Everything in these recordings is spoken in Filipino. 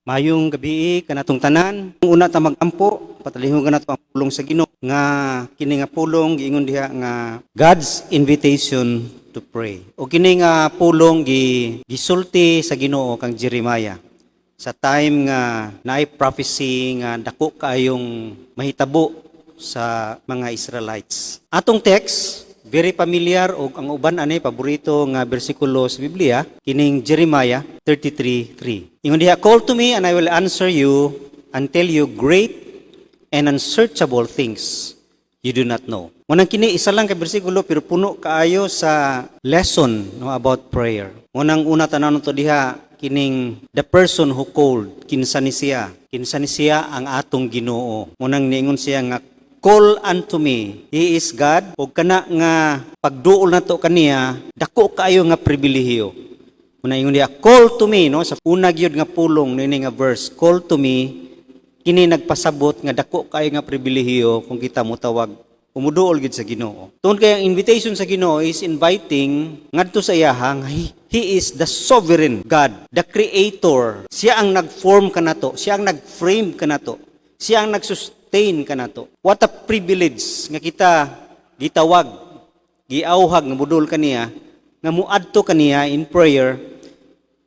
Mayong gabi kanatong tanan. Una ta magampo, patalihon kanato ang pulong sa Ginoo nga kini nga pulong giingon diha nga God's invitation to pray. O kini nga pulong gisulti sa Ginoo kang Jeremiah sa time nga naay prophecy nga dako kayong mahitabo sa mga Israelites. Atong text very familiar o ang uban ani paborito nga bersikulo sa Biblia kining Jeremiah 33:3. Ingon diha, "Call to me and I will answer you and tell you great and unsearchable things you do not know." Munang kini isa lang ka bersikulo pero puno kaayo sa lesson no about prayer. Munang una tanan to diha kining the person who called, kinsa ni siya ang atong Ginoo. Munang niingon siya nga call unto me, He is God. O kana nga pagduol nato kaniya, dako kaayo nga pribilehiyo. Muna ingon diha, call to me, no? Sa una gyud nga pulong nini nga verse, call to me, kini nagpasabot nga dako kaayo nga pribilehiyo kung kita motawag umuduol gid sa Ginoo. Tungod kay ang invitation sa Ginoo is inviting ngadto sa iyaha nga He is the sovereign God, the creator. Siya ang nag-form kanato, siya ang nag-frame kanato, siya ang nagsustain kanato. What a privilege nga kita gitawag, giauhag nga budol kaniya, nga muadto kaniya in prayer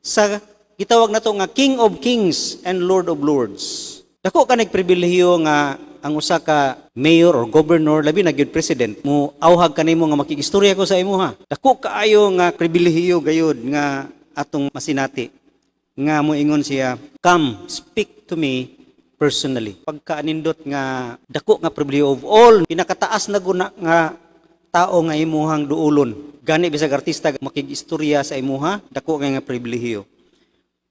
sa gitawag nato nga King of Kings and Lord of Lords. Dako ka nagpribilehiyo nga ang usa ka mayor or governor labi na gyud president mo auhag kanimo nga makigistorya ko sa imuha. Dako kaayo nga pribilehiyo gayud nga atong masinati nga moingon siya, "Come, speak to me personally." Pagkaanindot nga dako nga pribilehiyo of all pinakataas na guna nga tao nga imuhang duulon. Gani bisag artista makigistorya sa imuha, dako nga pribilehiyo.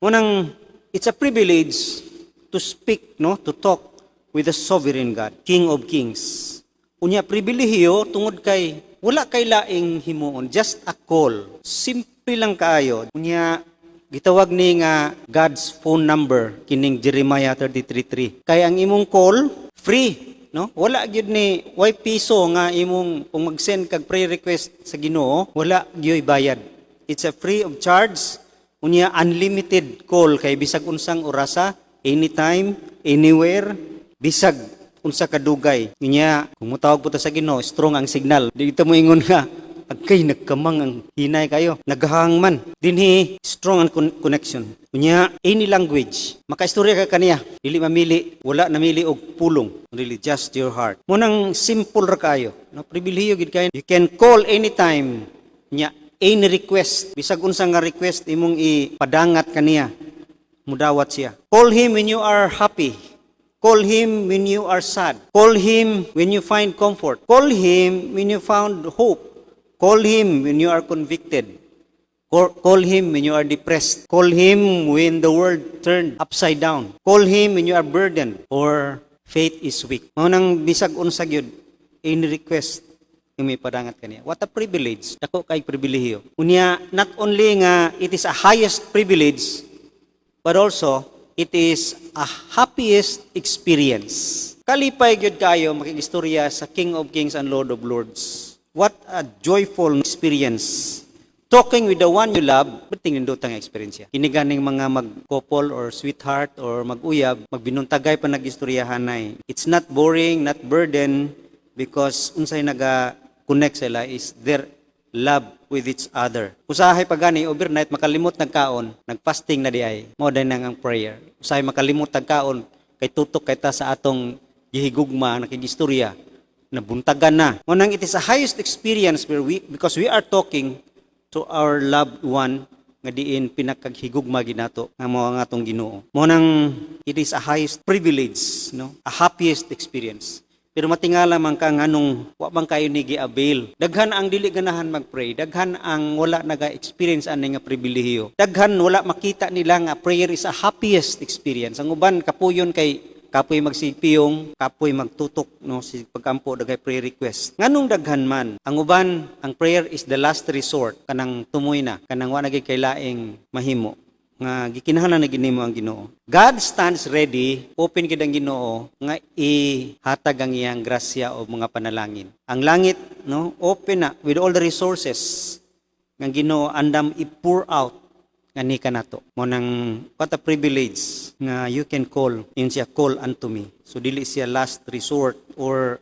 Munang it's a privilege to speak, no, to talk with the sovereign God, King of Kings. Unya pribilehiyo tungod kay wala kay laing himuon, just a call. Simple lang kaayo. Unya gitawag ni nga God's phone number kining Jeremiah 33:3. Kay ang imong call free, no? Wala gyud ni way piso nga imong kung mag-send kag prayer request sa Ginoo, wala gyoy bayad. It's a free of charge. Unya unlimited call kay bisag unsang orasa, anytime, anywhere, bisag unsa kadugay. Unya kung motawag po ta sa Ginoo, strong ang signal. Dito mo ingon nga agkay nagkamang ang hinay kayo, naghang man. Dinhi strong ang connection. Unya any language, makaistorya ka kaniya, dili mamili, wala namili og pulong, really just your heart. Munang simple ra kayo, no, pribilehiyo gid kayo. You can call anytime. Nya any request, bisag unsa nga request imong ipadangat kaniya, mudawat siya. Call him when you are happy. Call him when you are sad. Call him when you find comfort. Call him when you found hope. Call him when you are convicted. Call him when you are depressed. Call him when the world turned upside down. Call him when you are burdened or faith is weak. Maunang bisag unsa gyud any request may padangat kaniya. What a privilege. Dako kay pribilehiyo. Unya not only nga it is a highest privilege but also it is a happiest experience. Kalipay gyud kayo makigistorya sa King of Kings and Lord of Lords. What a joyful experience. Talking with the one you love, bating nindotang experience ya. Kini ganing mga mag-couple or sweetheart or mag-uyab, magbinuntagay pa nagistoryahanay. It's not boring, not burden, because unsay naga-connect sila is their love with each other. Usahay pagani overnight makalimot nagkaon, nagfasting na diay. Mao din ang prayer. Usahay makalimot nagkaon kay tutok kay ta sa atong gihigugma nakigistorya nabuntagan na. Ngunang it is a highest experience because we are talking to our loved one nga diin pinakaghigugma ginato nga mao nga atong Ginoo. Ngunang it is a highest privilege, no? A happiest experience. Pero matingala man ka nganong wa man kayo ni gi-avail. Daghan ang dili ganahan mag-pray, daghan ang wala naga-experience ani nga pribilehiyo. Daghan wala makita nila nga prayer is a happiest experience. Ang uban kapuyon kay kapoy magsipiyong, kapoy magtutok, no, si pagkampo dagay prayer request. Nganong daghan man, ang uban, ang prayer is the last resort, kanang tumoy na, kanang wa nagay kay laing mahimo, nga gikinahanglan na ginimo ang Ginoo. God stands ready, open gid ang Ginoo nga ihatag ang iyang grasya o mga panalangin. Ang langit, no, open na with all the resources nga Ginoo andam i-pour out ngani kanato. Mo nang what a privilege nga you can call in siya call unto me. So dili siya last resort or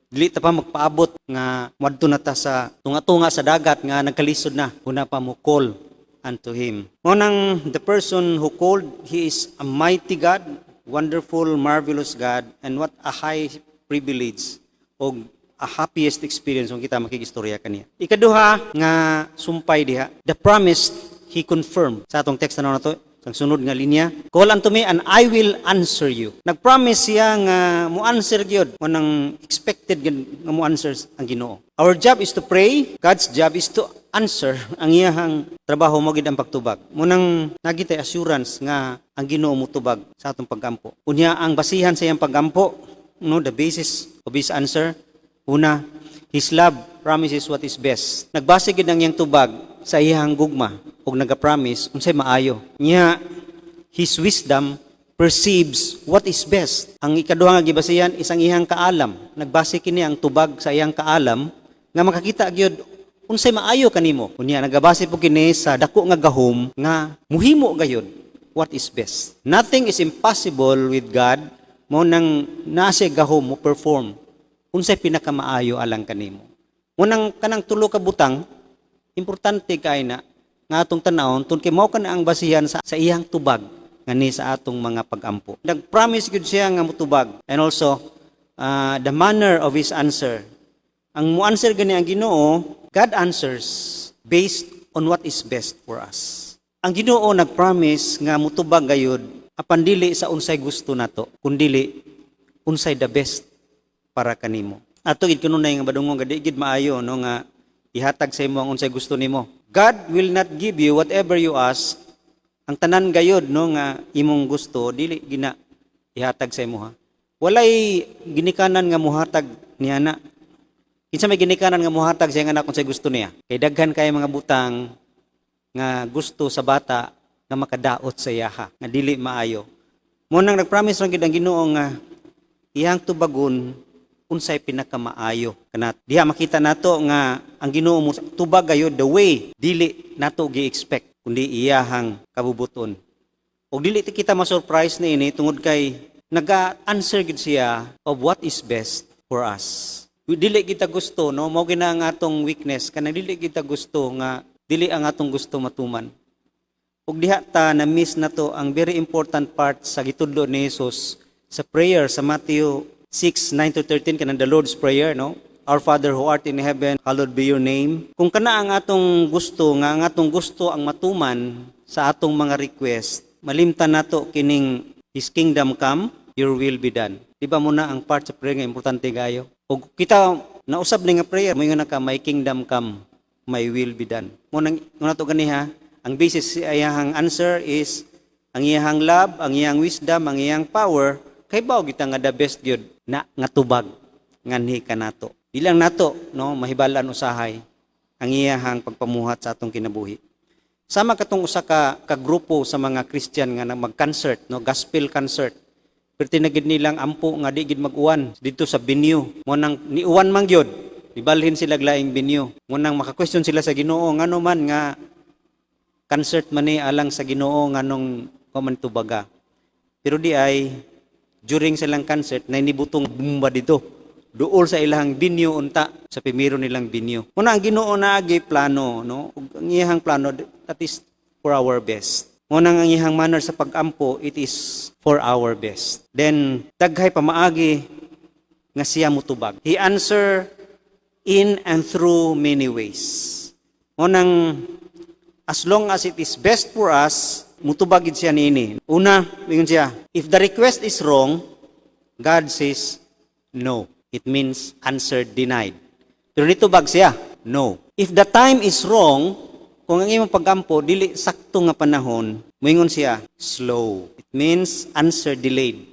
dili ta pa magpaabot nga madto na ta sa tunga-tunga sa dagat nga nagkalisod na kuna pa mo call unto him. Mo nang the person who called, he is a mighty God, wonderful, marvelous God, and what a high privilege o a happiest experience kung kita makigistorya kaniya. Ikaduha nga sumpay diha, the promise he confirmed. Sa atong text na to, sa sunod nga linya, call unto me and I will answer you. Nag-promise siya nga mo answer gyud mo nang expected nga mo answer ang Ginoo. Our job is to pray, God's job is to answer. Ang iyahang trabaho mo gid ang pagtubag. Mo nang nagitay assurance nga ang Ginoo mo tubag sa atong paggampo. Unya ang basihan sa iyang paggampo, no, the basis of his answer, una, his love promises what is best. Nagbase gid ang iyang tubag sa iyang gugma ug naga-promise unsay maayo. Nya his wisdom perceives what is best. Ang ikaduha nga gibasihan is ang iyang kaalam. Nagbase kini ang tubag sa iyang kaalam nga makakita gyud unsay maayo kanimo. Unya nagabase po kini sa dako nga gahom nga muhimo gayud what is best. Nothing is impossible with God. Mo nang nasa gahom mo perform unsay pinakamaayo alang kanimo. Mo nang kanang tulo ka butang importante kay na nga atong tanawon tun kay mao kana ang basihan sa iyang tubag ngani sa atong mga pag-ampo. Nag-promise gud siya nga motubag and also the manner of his answer. Ang mo answer gani ang Ginoo, God answers based on what is best for us. Ang Ginoo nag-promise nga motubag gayud apan dili sa unsay gusto nato, kundili unsay the best para kanimo. Ato gid kanunay nga badungong gadi gid maayo no nga ihatag sa imo ang unsay gusto nimo. God will not give you whatever you ask. Ang tanan gayud no nga imong gusto dili gina ihatag sa imo ha. Walay ginikanan nga muhatag niya na. Kinsa may ginikanan nga muhatag sa anak unsay gusto niya. Kay daghan kay mga butang nga gusto sa bata nga makadaot sa yaha nga dili maayo. Mo nang nagpromise ra gid ang Ginoo nga iyang tubagon unsay pinakamaayo kanat. Diha makita nato nga ang Ginoo mo tubag gayud the way dili nato gi-expect kundi iyahang kabubuton. Og dili kita ma-surprise na ini tungod kay naga-answer gid siya of what is best for us. Dili kita gusto no mao gina ang atong weakness kanang dili kita gusto nga dili ang atong gusto matuman. Og diha ta na miss nato ang very important part sa gitudlo ni Jesus sa prayer sa Matthew 6:9-13 kanang the Lord's Prayer, no? Our Father who art in heaven, hallowed be your name. Kung kana ang atong gusto nga ang atong gusto ang matuman sa atong mga request, malimtan nato kining His kingdom come, your will be done. Di ba muna ang part sa prayer nga importante gayo? O kita nausab ni nga prayer, mo nga my kingdom come, my will be done. Muna nato ganiha, ang basis sa iyang answer is ang iyang love, ang iyang wisdom, ang iyang power. Kay bao kita nga the best gyud na nga tubag nganhi kanato. Ilang nato no mahibalan usahay ang iyahang pagpamuhat sa atong kinabuhi. Sama katong usa ka grupo sa mga Christian nga mag-concert no gospel concert. Pero tinagid nilang ampo nga di gid mag-uwan dito sa venue. Mo nang niuwan man gyud. Ibalhin sila laing venue. Mo nang maka-question sila sa Ginoo ngano man nga concert man ni alang sa Ginoo nganong man tubaga. Pero di ay during silang concert na inibutong bumba dito. Duol sa ilang binyo unta sa pimiro nilang binyo. Una ang Ginoo na agi plano, no? Ang iyang plano that is for our best. Una ang iyang manner sa pag-ampo, it is for our best. Then daghay pa maagi nga siya mutubag. He answer in and through many ways. Unang as long as it is best for us, mutubagid siya niini. Una, mingon siya, if the request is wrong, God says no. It means answer denied. Pero nitubag siya, no. If the time is wrong, kung ang imong paggampo dili sakto nga panahon, mingon siya, slow. It means answer delayed.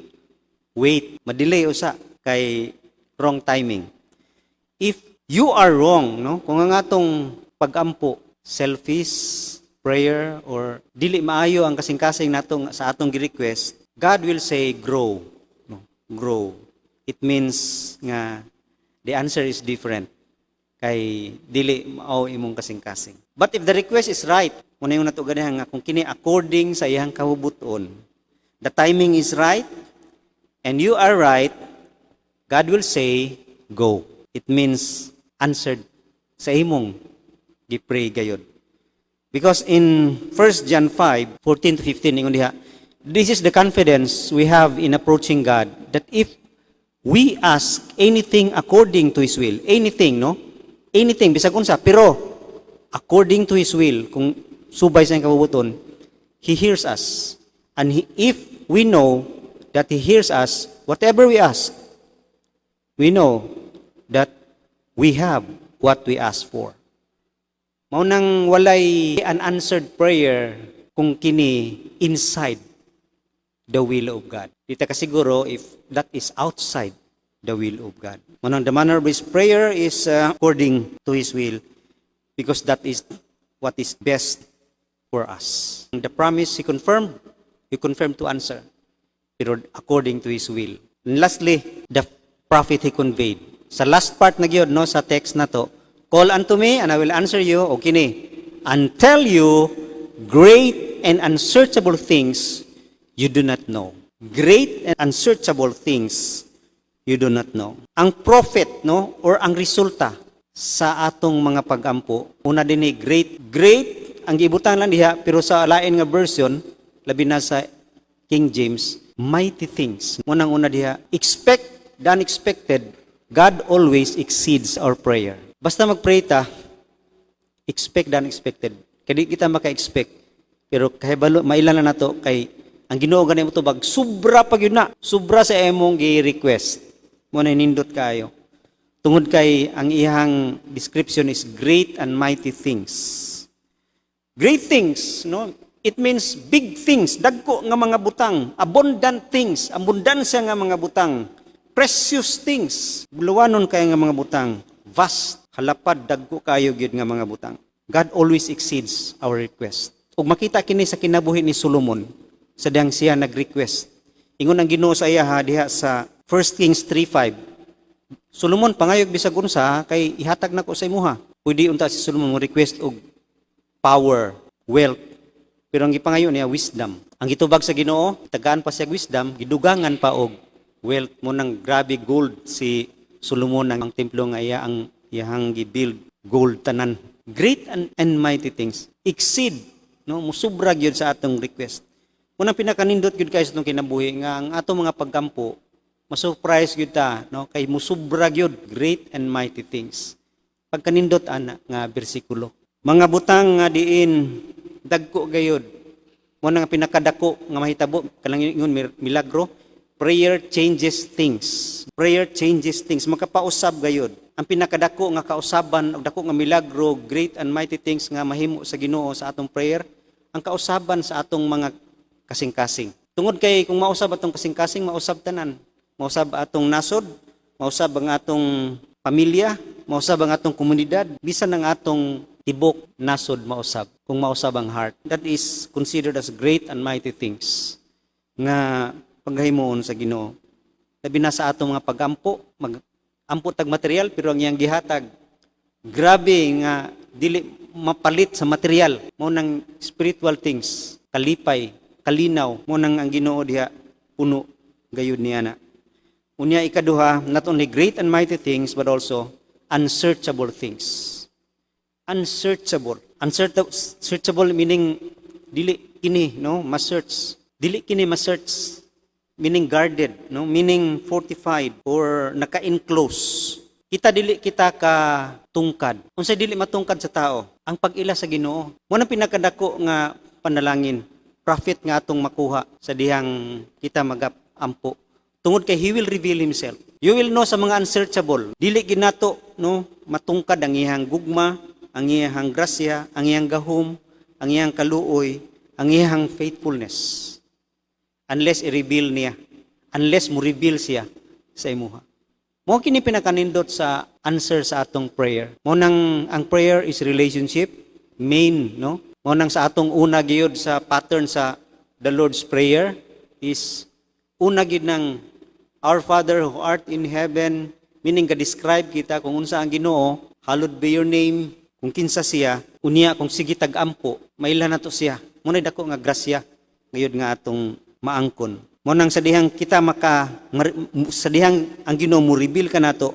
Wait, madelay usa kay wrong timing. If you are wrong, no? Kung ang atong pag-ampo selfish prayer or dili maayo ang kasing-kasing natong sa atong gi-request, God will say grow, no? Grow. It means nga the answer is different kay dili mao imong kasing-kasing. But if the request is right, Muna yung nato ganihan nga kung kini according sa iyang kahubuton. The timing is right and you are right, God will say, go. It means answered sa imong gipray gayud. Because in 1 John 5:14 to 15 ingon diha, this is the confidence we have in approaching God, that if we ask anything according to His will, anything, no? Anything, bisag unsa, pero according to His will, kung subay sa iyang kabubuton, He hears us. And if we know that He hears us, whatever we ask, we know that we have what we ask for. Mao nang walay unanswered prayer kung kini inside the will of God. Dita kasiguro if that is outside the will of God. Mao nang the manner of His prayer is according to His will, because that is what is best for us. And the promise He confirmed to answer, pero according to His will. And lastly, the prophet He conveyed. Sa last part na gyud no sa text na to, call unto me and I will answer you, o kini, and tell you great and unsearchable things you do not know. Great and unsearchable things you do not know. Ang prophet, no, or ang resulta sa atong mga pagampo, una din great, ang gibutan lang diha, pero sa lain nga version, labi na sa King James, mighty things. Unang una diha, expect the unexpected. God always exceeds our prayer. Basta mag-pray ta, expect the unexpected. Kaya di kita maka-expect. Pero kahibalo, mailan na nato kay ang Ginoo ganay mo to bag sobra pag yun na. Sobra sa emong gi-request. Mo na nindot kayo. Tungod kay ang iyang description is great and mighty things. Great things, no? It means big things, dagko nga mga butang, abundant things, abundansya nga mga butang, precious things, buluwanon kay nga mga butang, vast, halapad, dagko kayo gyud nga mga butang. God always exceeds our request. Ug makita kini sa kinabuhi ni Solomon, sa diyang siya nag-request. Ingon ang Ginoo sa iya diha sa 1 Kings 3:5. Solomon pangayog bisag unsa kay ihatag nako sa imuha. Pwede unta si Solomon mo request og power, wealth, pero ang gipangayo niya wisdom. Ang gitubag sa Ginoo, tagaan pa siya wisdom, gidugangan pa og wealth. Mo nang grabe gold si Solomon ang templo nga iya ang iyang gibuild, gold tanan. Great and mighty things. Exceed, no, musubra gyud sa atong request. Unang pinakanindot gyud kay sa itong kinabuhi nga ang atong mga pagkampo, masurprise gyud ta, no, kay musubra gyud great and mighty things. Pagkanindot ana nga bersikulo. Mga butang nga diin dagko gayud. Mo nga pinakadako nga mahitabo kanang ingon milagro, prayer changes things. Prayer changes things. Makapausab gayud. Ang pinakadako nga kausaban og dako nga milagro, great and mighty things nga mahimo sa Ginoo sa atong prayer, ang kausaban sa atong mga kasing-kasing. Tungod kay kung mausab atong kasing-kasing, mausab tanan. Mausab atong nasod, mausab ang atong pamilya, mausab ang atong komunidad, bisan ang atong tibok nasod mausab, kung mausab ang heart. That is considered as great and mighty things nga paghimuon sa Ginoo. Labi na sa atong mga pagampo, ampo tag material, pero ang iyang gihatag, grabe nga dili mapalit sa material. Mo nang spiritual things, kalipay, kalinaw, mo nang ang Ginoo diha puno gayud niya na. Unya ikaduha, not only great and mighty things but also unsearchable things. Unsearchable. Unsearchable meaning dili kini, no, ma-search. Dili kini ma-search meaning guarded, no, meaning fortified or naka-enclose. Kita dili kita ka tungkad. Unsay dili matungkad sa tao? Ang pag-ila sa Ginoo. Mo nang pinakadako nga panalangin, profit nga atong makuha sa dihang kita magampo. Tungod kay He will reveal Himself. You will know sa mga unsearchable. Dili ginato, no, matungkad ang iyang gugma, ang iyang grasya, ang iyang gahom, ang iyang kaluoy, ang iyang faithfulness. Unless i-reveal niya. Unless mo reveal siya sa imuha. Mo kini pinakanindot sa answer sa atong prayer. Mo nang ang prayer is relationship, main, no? Mo nang sa atong una gyud sa pattern sa the Lord's Prayer is una gyud ng Our Father who art in heaven, meaning ka-describe kita kung unsa ang Ginoo, hallowed be your name, Kung kinsa siya, unya kung sige tag-ampo, maila na to siya. Muna dako nga grasya ngayod nga atong maangkon. Mo nang sa dihang kita sa dihang ang Ginoo mo reveal ka nato,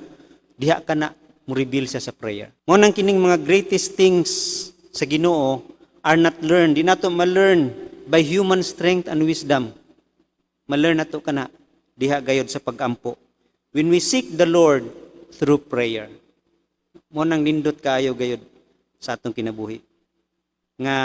diha ka na mo reveal siya sa prayer. Mo nang kining mga greatest things sa Ginoo are not learned. Di nato ma-learn by human strength and wisdom. Ma-learn nato kana diha gayod sa pag-ampo. When we seek the Lord through prayer. Mo nang nindot kaayo gayod sa atong kinabuhi. Nga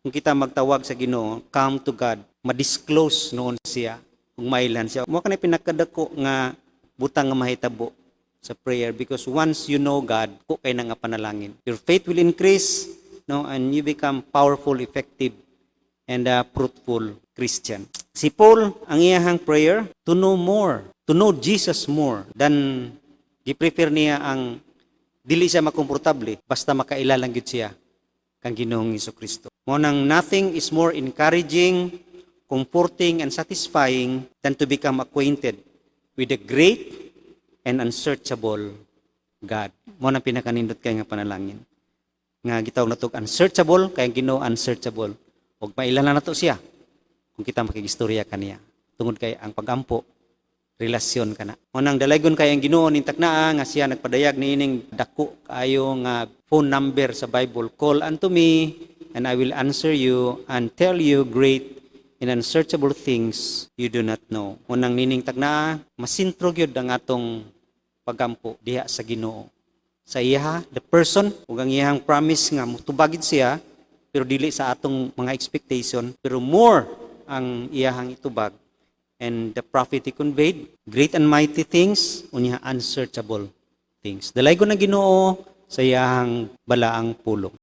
kung kita magtawag sa Ginoo, come to God, ma-disclose noon siya kung mailan siya. Mo kanay pinakadako nga butang nga mahitabo sa prayer because once you know God, ko kay na nga panalangin. Your faith will increase, no, and you become powerful, effective, and fruitful Christian. Si Paul, ang iyahang prayer, to know more, to know Jesus more than gi-prefer niya ang dili siya makomportable basta makailalang gyud siya kang Ginoong Hesukristo. Mo nang nothing is more encouraging, comforting, and satisfying than to become acquainted with the great and unsearchable God. Mo nang pinakanindot kay nga panalangin. Nga gitawag nato unsearchable kay Ginoo unsearchable. Og mailalang nato siya kung kita makigistorya kaniya. Tungod kay ang pagampo relasyon kana. Unang dalaygon kay ang Ginoo ning taknaa nga siya nagpadayag niining dako kaayo nga phone number sa Bible. Call unto me and I will answer you and tell you great and unsearchable things you do not know. Unang nining taknaa masintro gyud ang atong pagampo diha sa Ginoo. Sa iya the person ug ang iyang promise nga mutubagid siya pero dili sa atong mga expectation pero more ang iyang itubag. And the prophet he conveyed, great and mighty things, unya unsearchable things. Dalaygon ang Ginoo sa iyang balaang pulong.